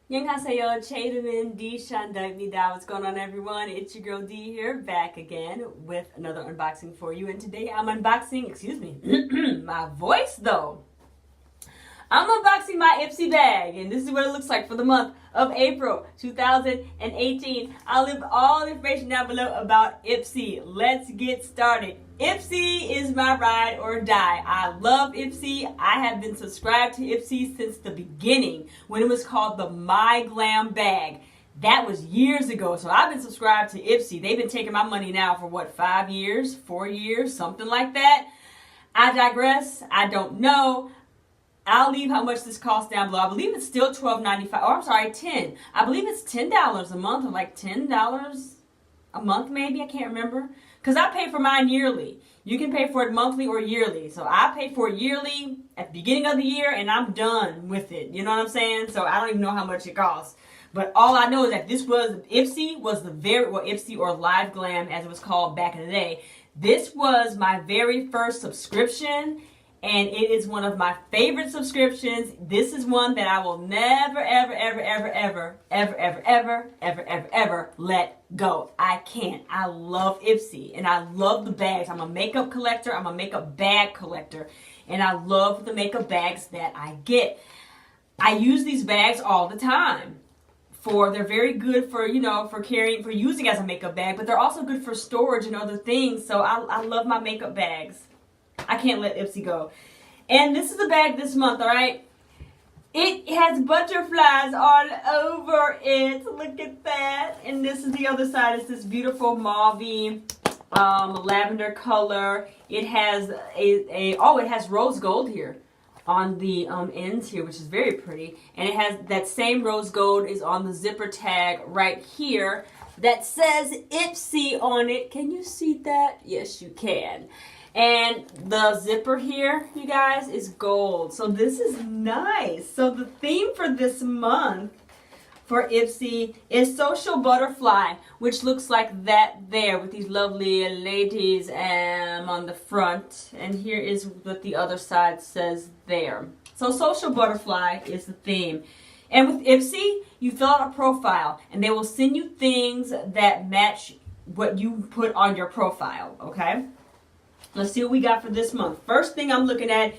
Annyeonghaseyo, Chademin, D, Shandagmida. What's going on, everyone? It's your girl D here, back again with another unboxing for you. And today I'm unboxing, my voice though. I'm unboxing my Ipsy bag, and this is what it looks like for the month of April 2018. I'll leave all the information down below about Ipsy. Let's get started. Ipsy is my ride or die. I love Ipsy. I have been subscribed to Ipsy since the beginning when it was called the My Glam bag. That was years ago, so I've been subscribed to Ipsy. They've been taking my money now for what, 5 years, 4 years, something like that. I digress. I don't know. I'll leave how much this costs down below. I believe it's still $12.95. Oh, I'm sorry, $10. I believe it's $10 a month, or like $10 a month maybe. I can't remember. Because I pay for mine yearly. You can pay for it monthly or yearly. So I pay for it yearly at the beginning of the year, and I'm done with it. You know what I'm saying? So I don't even know how much it costs. But all I know is that Ipsy was Ipsy or Live Glam as it was called back in the day. This was my very first subscription. And it is one of my favorite subscriptions. This is one that I will never, ever let go. I can't. I love Ipsy. And I love the bags. I'm a makeup collector. I'm a makeup bag collector. And I love the makeup bags that I get. I use these bags all the time. They're very good for, for carrying, for using as a makeup bag. But they're also good for storage and other things. So I love my makeup bags. I can't let Ipsy go. And this is the bag this month, all right? It has butterflies all over it. Look at that. And this is the other side. It's this beautiful mauve lavender color. It has it has rose gold here on the ends here, which is very pretty. And it has that same rose gold is on the zipper tag right here that says Ipsy on it. Can you see that? Yes, you can. And the zipper here, you guys, is gold. So this is nice. So the theme for this month for Ipsy is Social Butterfly, which looks like that there with these lovely ladies on the front. And here is what the other side says there. So Social Butterfly is the theme. And with Ipsy, you fill out a profile, and they will send you things that match what you put on your profile, okay? Let's see what we got for this month. First thing I'm looking at,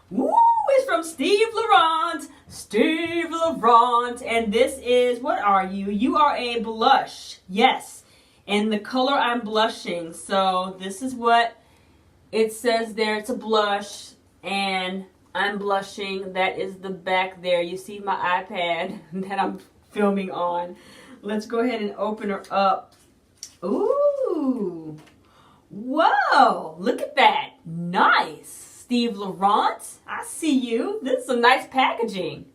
is from Steve Laurent. Steve Laurent. And this is, what are you? You are a blush. Yes. And the color I'm blushing. So this is what it says there. It's a blush. And I'm blushing. That is the back there. You see my iPad that I'm filming on. Let's go ahead and open her up. Ooh. Whoa, look at that. Nice. Steve Laurent, I see you. This is some nice packaging.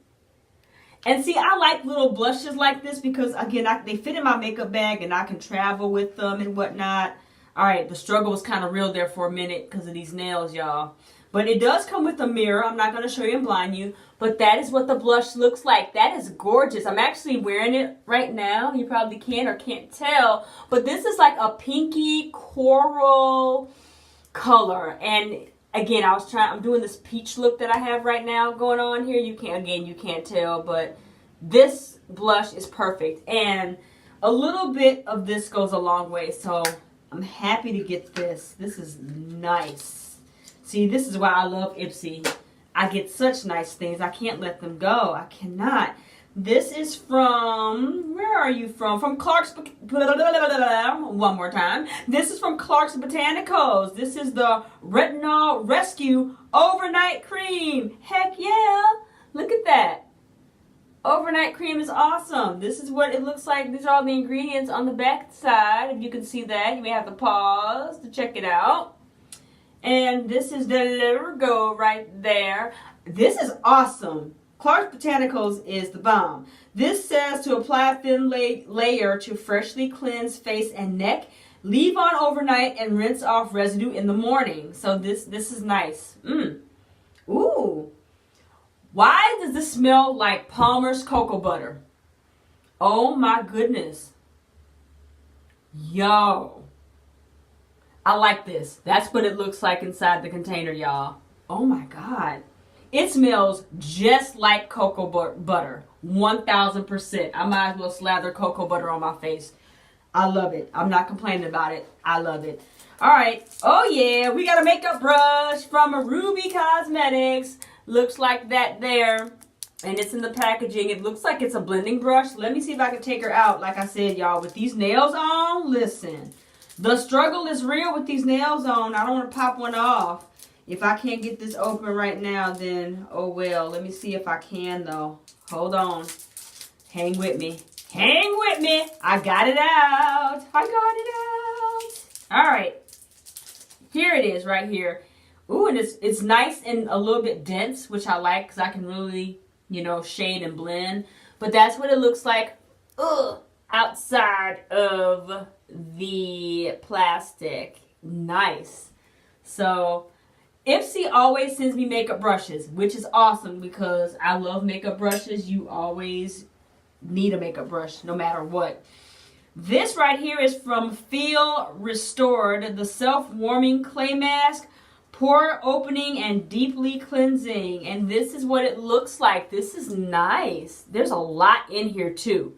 And see, I like little blushes like this because, again, they fit in my makeup bag and I can travel with them and whatnot. All right, the struggle was kind of real there for a minute because of these nails, y'all. But it does come with a mirror. I'm not going to show you and blind you. But that is what the blush looks like. That is gorgeous. I'm actually wearing it right now. You probably can or can't tell. But this is like a pinky coral color. And again, I'm doing this peach look that I have right now going on here. You can't tell. But this blush is perfect. And a little bit of this goes a long way. So I'm happy to get this. This is nice. See, this is why I love Ipsy. I get such nice things. I can't let them go. I cannot. This is from, where are you from? From Clark's, one more time. This is from Clark's Botanicals. This is the Retinol Rescue Overnight Cream. Heck yeah. Look at that. Overnight cream is awesome. This is what it looks like. These are all the ingredients on the back side. If you can see that, you may have to pause to check it out. And this is the logo right there. This is awesome. Clark's Botanicals is the bomb. This says to apply a thin layer to freshly cleanse face and neck. Leave on overnight and rinse off residue in the morning. So this is nice. Ooh. Why does this smell like Palmer's cocoa butter? Oh my goodness. Yo. I like this. That's what it looks like inside the container, y'all. Oh my God. It smells just like cocoa butter. 1000%. I might as well slather cocoa butter on my face. I love it. I'm not complaining about it. I love it. All right. Oh, yeah. We got a makeup brush from Ruby Cosmetics. Looks like that there. And it's in the packaging. It looks like it's a blending brush. Let me see if I can take her out. Like I said, y'all, with these nails on, listen. The struggle is real with these nails on. I don't want to pop one off. If I can't get this open right now, then oh well. Let me see if I can, though. Hold on. Hang with me. Hang with me. I got it out. I got it out. All right. Here it is right here. Ooh, and it's nice and a little bit dense, which I like because I can really, you know, shade and blend. But that's what it looks like outside of the plastic. Nice. So Ipsy always sends me makeup brushes, which is awesome because I love makeup brushes. You always need a makeup brush no matter what. This right here is from Feel Restored, the self-warming clay mask, pore opening and deeply cleansing. And this is what it looks like. This is nice. There's a lot in here too.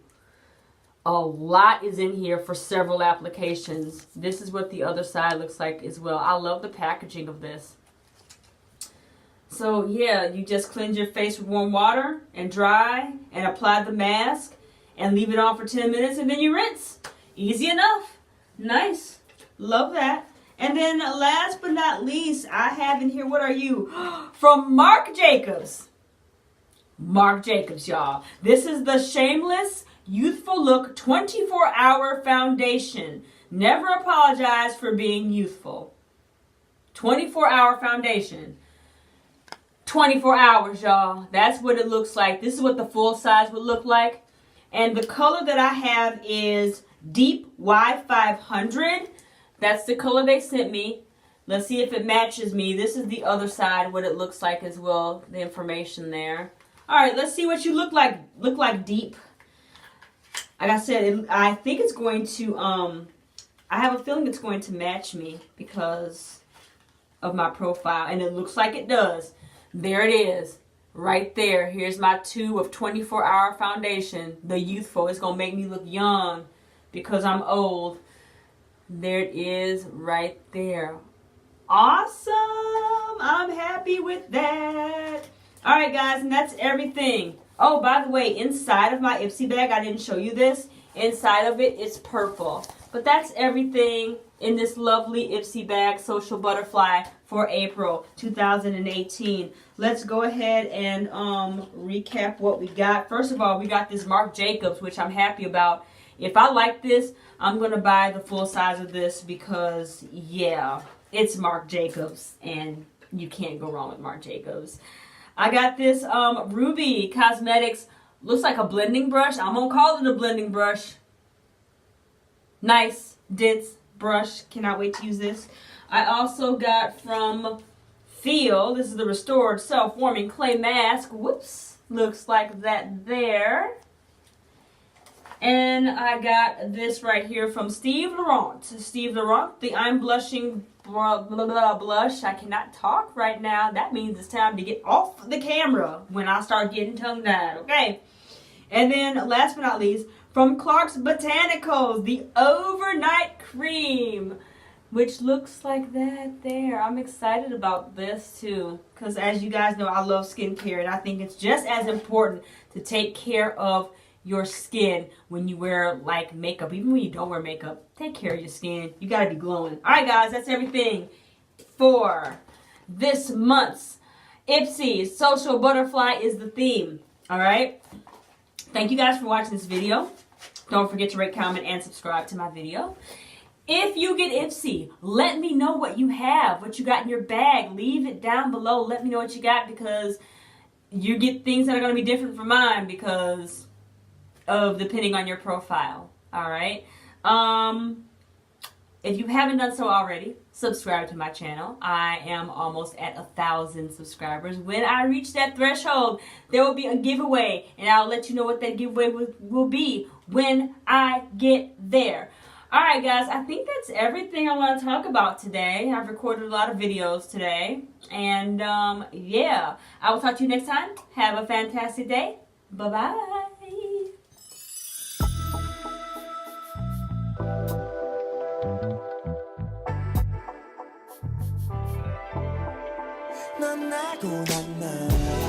A lot is in here for several applications. This is what the other side looks like as well. I love the packaging of this. So yeah, you just cleanse your face with warm water and dry and apply the mask and leave it on for 10 minutes and then you rinse. Easy enough. Nice. Love that. And then last but not least, I have in here, what are you? From Marc Jacobs. Marc Jacobs, y'all. This is the Shameless Youthful Look 24-Hour Foundation. Never apologize for being youthful. 24-hour foundation. 24 hours, y'all. That's what it looks like. This is what the full size would look like. And the color that I have is Deep Y500. That's the color they sent me. Let's see if it matches me. This is the other side, what it looks like as well. The information there. All right, let's see what you look like. Look like deep. Like I said, I think it's going to, I have a feeling it's going to match me because of my profile. And it looks like it does. There it is. Right there. Here's my tube of 24-hour foundation. The youthful. It's going to make me look young because I'm old. There it is right there. Awesome. I'm happy with that. All right, guys. And that's everything. Oh, by the way, inside of my Ipsy bag, I didn't show you this. Inside of it, it's purple. But that's everything in this lovely Ipsy bag, Social Butterfly, for April 2018. Let's go ahead and recap what we got. First of all, we got this Marc Jacobs, which I'm happy about. If I like this, I'm going to buy the full size of this because, yeah, it's Marc Jacobs, and you can't go wrong with Marc Jacobs. I got this Ruby Cosmetics, looks like a blending brush. I'm going to call it a blending brush. Nice, dense brush. Cannot wait to use this. I also got from Feel, this is the Restored Self-Warming Clay Mask. Whoops, looks like that there. And I got this right here from Steve Laurent. Steve Laurent, the I'm Blushing blush. I cannot talk right now. That means it's time to get off the camera when I start getting tongue-tied, okay? And then, last but not least, from Clark's Botanicals, the Overnight Cream, which looks like that there. I'm excited about this too, because as you guys know, I love skincare, and I think it's just as important to take care of your skin when you wear like makeup. Even when you don't wear makeup, take care of your skin. You gotta be glowing. All right, guys, that's everything for this month's Ipsy. Social Butterfly is the theme. All right. Thank you guys for watching this video. Don't forget to rate, comment, and subscribe to my video. If you get Ipsy, let me know what you have, what you got in your bag. Leave it down below. Let me know what you got because you get things that are going to be different from mine because of depending on your profile. All right. If you haven't done so already, subscribe to my channel. I am almost at 1,000 subscribers. When I reach that threshold, there will be a giveaway, and I'll let you know what that giveaway will be when I get there. All right, guys, I think that's everything I want to talk about today. I've recorded a lot of videos today. And yeah, I will talk to you next time. Have a fantastic day. Bye-bye. 넌 나고 난 나